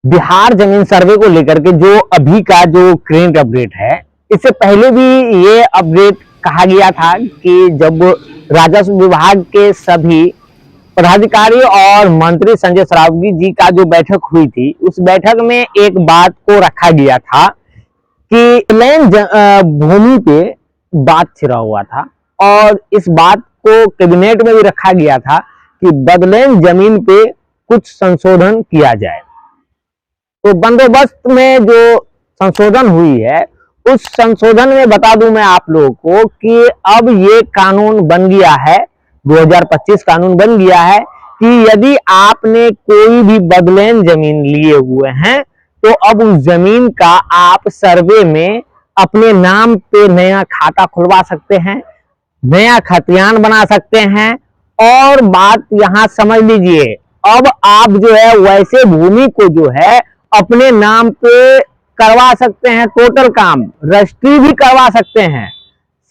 बिहार जमीन सर्वे को लेकर के जो अभी का जो करंट अपडेट है, इससे पहले भी ये अपडेट कहा गया था कि जब राजस्व विभाग के सभी पदाधिकारी और मंत्री संजय सरावगी जी का जो बैठक हुई थी, उस बैठक में एक बात को रखा गया था कि लैंड भूमि पे बात छिड़ा हुआ था और इस बात को कैबिनेट में भी रखा गया था कि बदलैंड जमीन पे कुछ संशोधन किया जाए। तो बंदोबस्त में जो संशोधन हुई है, उस संशोधन में बता दूं मैं आप लोगों को कि अब ये कानून बन गया है, 2025 कानून बन गया है कि यदि आपने कोई भी बदलैंड जमीन लिए हुए हैं तो अब उस जमीन का आप सर्वे में अपने नाम पे नया खाता खुलवा सकते हैं, नया खतियान बना सकते हैं। और बात यहां समझ लीजिए, अब आप जो है वैसे भूमि को जो है अपने नाम पे करवा सकते हैं, टोटल काम रजिस्ट्री भी करवा सकते हैं,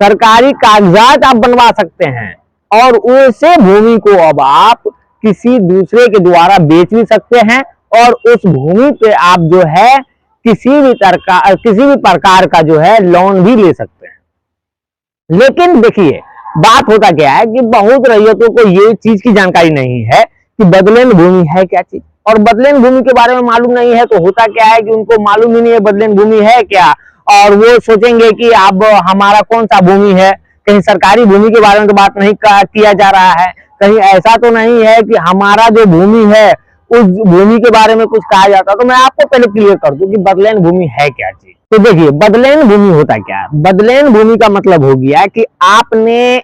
सरकारी कागजात आप बनवा सकते हैं और वैसे भूमि को अब आप किसी दूसरे के द्वारा बेच भी सकते हैं और उस भूमि पे आप जो है किसी भी प्रकार का जो है लोन भी ले सकते हैं। लेकिन देखिए, बात होता क्या है कि बहुत रैयतों को ये चीज की जानकारी नहीं है कि बदलैंड भूमि है क्या चीज, और बदलैंड भूमि के बारे में मालूम नहीं है तो होता क्या है कि उनको मालूम ही नहीं है बदलैंड भूमि है क्या, और वो सोचेंगे कि अब हमारा कौन सा भूमि है, कहीं सरकारी भूमि के बारे में तो बात नहीं किया जा रहा है, कहीं ऐसा तो नहीं है कि हमारा जो भूमि है उस भूमि के बारे में कुछ कहा जाता। तो मैं आपको पहले क्लियर कर दूं कि बदलैंड भूमि है क्या चीज। तो देखिए, बदलैंड भूमि होता क्या है। बदलैंड भूमि का मतलब हो गया कि आपने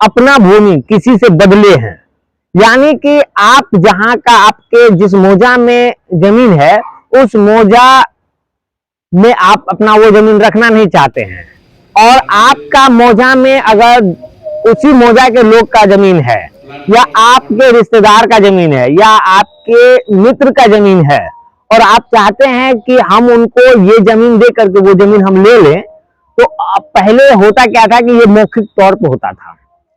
अपना भूमि किसी से बदले हैं, यानी कि आप जहां का आपके जिस मौजा में जमीन है उस मौजा में आप अपना वो जमीन रखना नहीं चाहते हैं, और आपका मौजा में अगर उसी मौजा के लोग का जमीन है या आपके रिश्तेदार का जमीन है या आपके मित्र का जमीन है और आप चाहते हैं कि हम उनको ये जमीन दे करके वो जमीन हम ले लें, तो पहले होता क्या था कि ये मौखिक तौर पर होता था,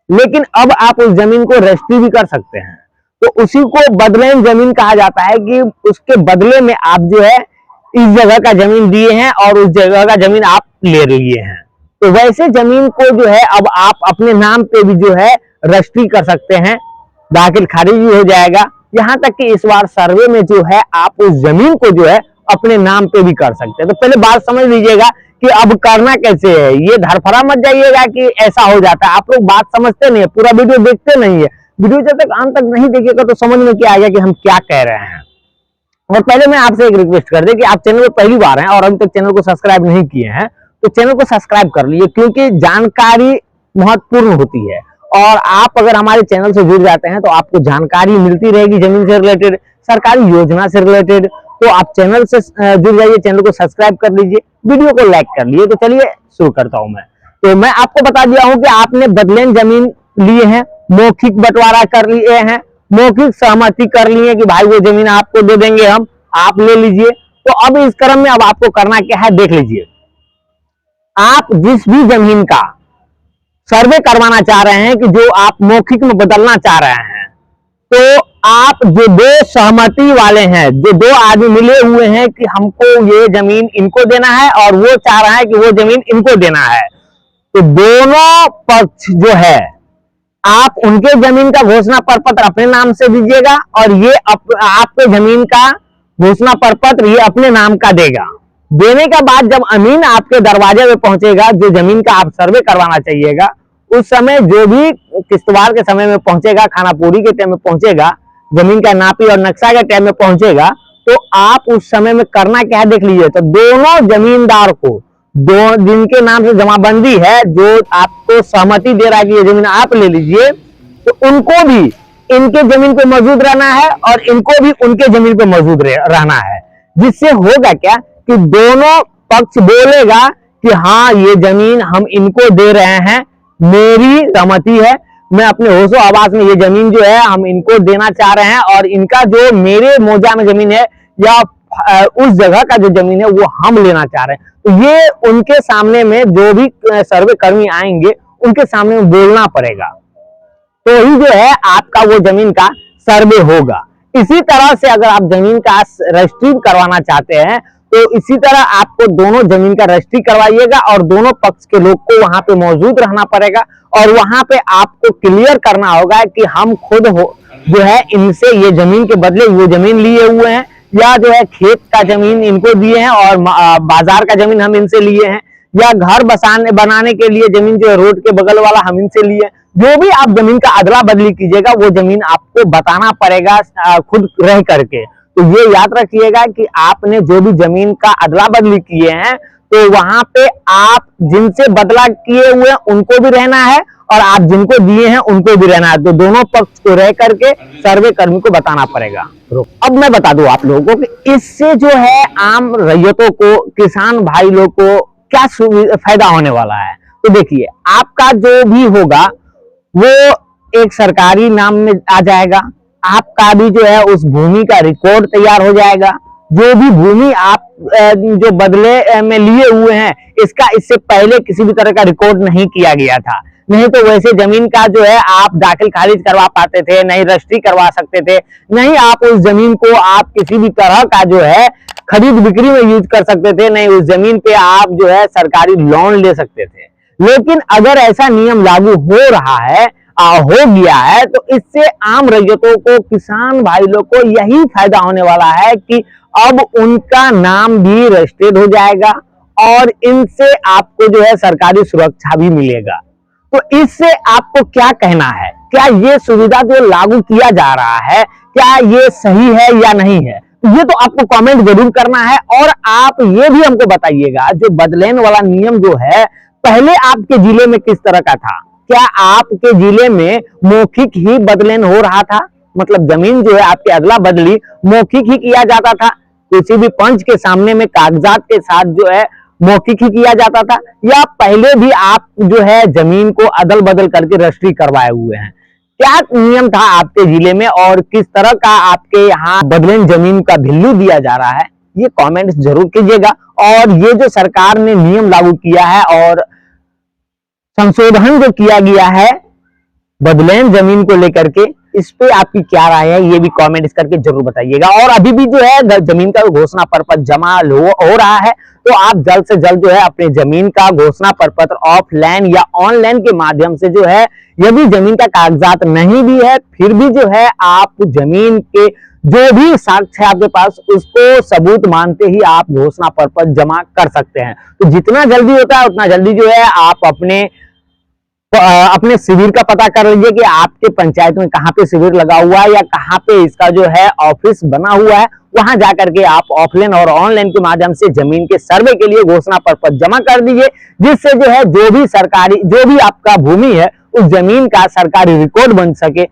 लेकिन अब आप उस जमीन को रजिस्ट्री भी कर सकते हैं। तो उसी को बदलैंड जमीन कहा जाता है कि उसके बदले में आप जो है इस जगह का जमीन दिए हैं और उस जगह का जमीन आप ले लिए हैं। तो वैसे जमीन को जो है अब आप अपने नाम पे भी जो है रजिस्ट्री कर सकते हैं, दाखिल खारिज भी हो जाएगा। यहाँ तक कि इस बार सर्वे में जो है आप उस जमीन को जो है अपने नाम पे भी कर सकते हैं। तो पहले बात समझ लीजिएगा कि अब करना कैसे है, ये धरफड़ा मत जाइएगा कि ऐसा हो जाता है। आप लोग बात समझते नहीं है, पूरा वीडियो देखते नहीं है। वीडियो जब तक अंत तक नहीं देखिएगा तो समझ में क्या आएगा कि हम क्या कह रहे हैं। और पहले मैं आपसे एक रिक्वेस्ट कर दे कि आप चैनल पर पहली बार हैं और अभी तक चैनल को सब्सक्राइब नहीं किए हैं तो चैनल को सब्सक्राइब कर लीजिए, क्योंकि जानकारी महत्वपूर्ण होती है और आप अगर हमारे चैनल से जुड़ जाते हैं तो आपको जानकारी मिलती रहेगी जमीन से रिलेटेड, सरकारी योजना से रिलेटेड। तो आप चैनल से जुड़ जाइए, चैनल को सब्सक्राइब कर लीजिए, वीडियो को लाइक कर लीजिए। तो चलिए शुरू करता हूं मैं। तो मैं आपको बता दिया हूं कि आपने बदलैंड जमीन लिए हैं, मौखिक बंटवारा कर लिए हैं, मौखिक सहमति कर लिए कि भाई वो जमीन आपको दे देंगे हम, आप ले लीजिए। तो अब इस क्रम में अब आपको करना क्या है देख लीजिए। आप जिस भी जमीन का सर्वे करवाना चाह रहे हैं कि जो आप मौखिक में बदलना चाह रहे हैं, तो आप जो दो सहमति वाले हैं, जो दो आदमी मिले हुए हैं कि हमको ये जमीन इनको देना है और वो चाह रहा है कि वो जमीन इनको देना है, तो दोनों पक्ष जो है आप उनके जमीन का घोषणा प्रपत्र अपने नाम से दीजिएगा और ये आपके जमीन का घोषणा प्रपत्र ये अपने नाम का देगा। देने के बाद जब अमीन आपके दरवाजे में पहुंचेगा, जो जमीन का आप सर्वे करवाना चाहिएगा, उस समय जो भी किश्तवार के समय में पहुंचेगा, खानापूरी के टाइम में पहुंचेगा, जमीन का नापी और नक्शा के टाइम में पहुंचेगा, तो आप उस समय में करना क्या है देख लीजिए। तो दोनों जमींदार को, दो जिनके नाम से जमाबंदी है, जो आपको सहमति दे रहा है कि ये जमीन आप ले लीजिए, तो उनको भी इनके जमीन पे मौजूद रहना है और इनको भी उनके जमीन पे मौजूद रहना है। जिससे होगा क्या कि दोनों पक्ष बोलेगा कि हाँ ये जमीन हम इनको दे रहे हैं, मेरी सहमति है, मैं अपने होशो आवास में ये जमीन जो है हम इनको देना चाह रहे हैं और इनका जो मेरे मौजा में जमीन है या उस जगह का जो जमीन है वो हम लेना चाह रहे हैं। तो ये उनके सामने में जो भी सर्वे कर्मी आएंगे उनके सामने में बोलना पड़ेगा, तो ही जो है आपका वो जमीन का सर्वे होगा। इसी तरह से अगर आप जमीन का रजिस्ट्री करवाना चाहते हैं तो इसी तरह आपको दोनों जमीन का रजिस्ट्री करवाइएगा और दोनों पक्ष के लोग को वहां पे मौजूद रहना पड़ेगा और वहां पे आपको क्लियर करना होगा कि हम खुद जो है इनसे ये जमीन के बदले वो जमीन लिए हुए हैं या जो है खेत का जमीन इनको दिए हैं और बाजार का जमीन हम इनसे लिए हैं या घर बनाने के लिए जमीन जो है रोड के बगल वाला हम इनसे लिए। जो भी आप जमीन का अदला बदली कीजिएगा वो जमीन आपको बताना पड़ेगा खुद रह करके। तो ये याद रखिएगा कि आपने जो भी जमीन का अदला बदली किए हैं तो वहां पे आप जिनसे बदला किए हुए हैं उनको भी रहना है और आप जिनको दिए हैं उनको भी रहना है। तो दोनों पक्ष को रह करके सर्वे कर्मी को बताना पड़ेगा। अब मैं बता दूं आप लोगों को कि इससे जो है आम रैयतों को, किसान भाई लोग को क्या फायदा होने वाला है। तो देखिए, आपका जो भी होगा वो एक सरकारी नाम में आ जाएगा, आपका भी जो है उस भूमि का रिकॉर्ड तैयार हो जाएगा। जो भी भूमि आप जो बदले में लिए हुए हैं इसका इससे पहले किसी भी तरह का रिकॉर्ड नहीं किया गया था, नहीं तो वैसे जमीन का जो है आप दाखिल खारिज करवा पाते थे, नहीं रजिस्ट्री करवा सकते थे, नहीं आप उस जमीन को आप किसी भी तरह का जो है खरीद बिक्री में यूज कर सकते थे, नहीं उस जमीन पे आप जो है सरकारी लोन ले सकते थे। लेकिन अगर ऐसा नियम लागू हो रहा है, हो गया है, तो इससे आम रैयतों को, किसान भाई लोग को यही फायदा होने वाला है कि अब उनका नाम भी रजिस्टर्ड हो जाएगा और इनसे आपको जो है सरकारी सुरक्षा भी मिलेगा। तो इससे आपको क्या कहना है, क्या ये सुविधा जो लागू किया जा रहा है क्या ये सही है या नहीं है? ये तो आपको कमेंट जरूर करना है और आप ये भी हमको बताइएगा जो बदलेन वाला नियम जो है पहले आपके जिले में किस तरह का था। क्या आपके जिले में मौखिक ही बदलेन हो रहा था, मतलब जमीन जो है आपकी अदला बदली मौखिक ही किया जाता था, किसी भी पंच के सामने में कागजात के साथ जो है मौखिक ही किया जाता था, या पहले भी आप जो है जमीन को अदल बदल करके रजिस्ट्री करवाए हुए हैं? क्या नियम था आपके जिले में और किस तरह का आपके यहाँ बदलेन जमीन का वैल्यू दिया जा रहा है, ये कमेंट्स जरूर कीजिएगा। और ये जो सरकार ने नियम लागू किया है और संशोधन जो किया गया है बदलेन जमीन को लेकर के, इस पे आपकी क्या राय है ये भी कमेंट्स करके जरूर बताइएगा। और अभी भी जो है जमीन का घोषणा प्रपत्र जमा हो रहा है, तो आप जल्द से जल्द जो है अपने जमीन का घोषणा प्रपत्र ऑफलाइन या ऑनलाइन के माध्यम से जो है, यदि जमीन का कागजात नहीं भी है फिर भी जो है आप जमीन के जो भी साक्ष्य है आपके पास उसको सबूत मानते ही आप घोषणा प्रपत्र जमा कर सकते हैं। तो जितना जल्दी होता है उतना जल्दी जो है आप अपने शिविर का पता कर लीजिए कि आपके पंचायत में कहाँ पे शिविर लगा हुआ है या कहाँ पे इसका जो है ऑफिस बना हुआ है। वहां जाकर के आप ऑफलाइन और ऑनलाइन के माध्यम से जमीन के सर्वे के लिए घोषणा प्रपत्र जमा कर दीजिए, जिससे जो है जो भी आपका भूमि है उस जमीन का सरकारी रिकॉर्ड बन सके,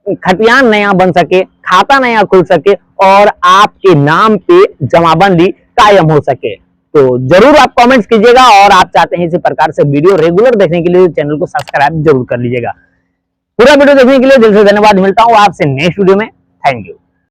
खतियान नया बन सके, खाता नया खुल सके और आपके नाम पे जमाबंदी कायम हो सके। तो जरूर आप कमेंट्स कीजिएगा और आप चाहते हैं इसी प्रकार से वीडियो रेगुलर देखने के लिए चैनल को सब्सक्राइब जरूर कर लीजिएगा। पूरा वीडियो देखने के लिए दिल से धन्यवाद। मिलता हूं आपसे नेक्स्ट वीडियो में। Thank you.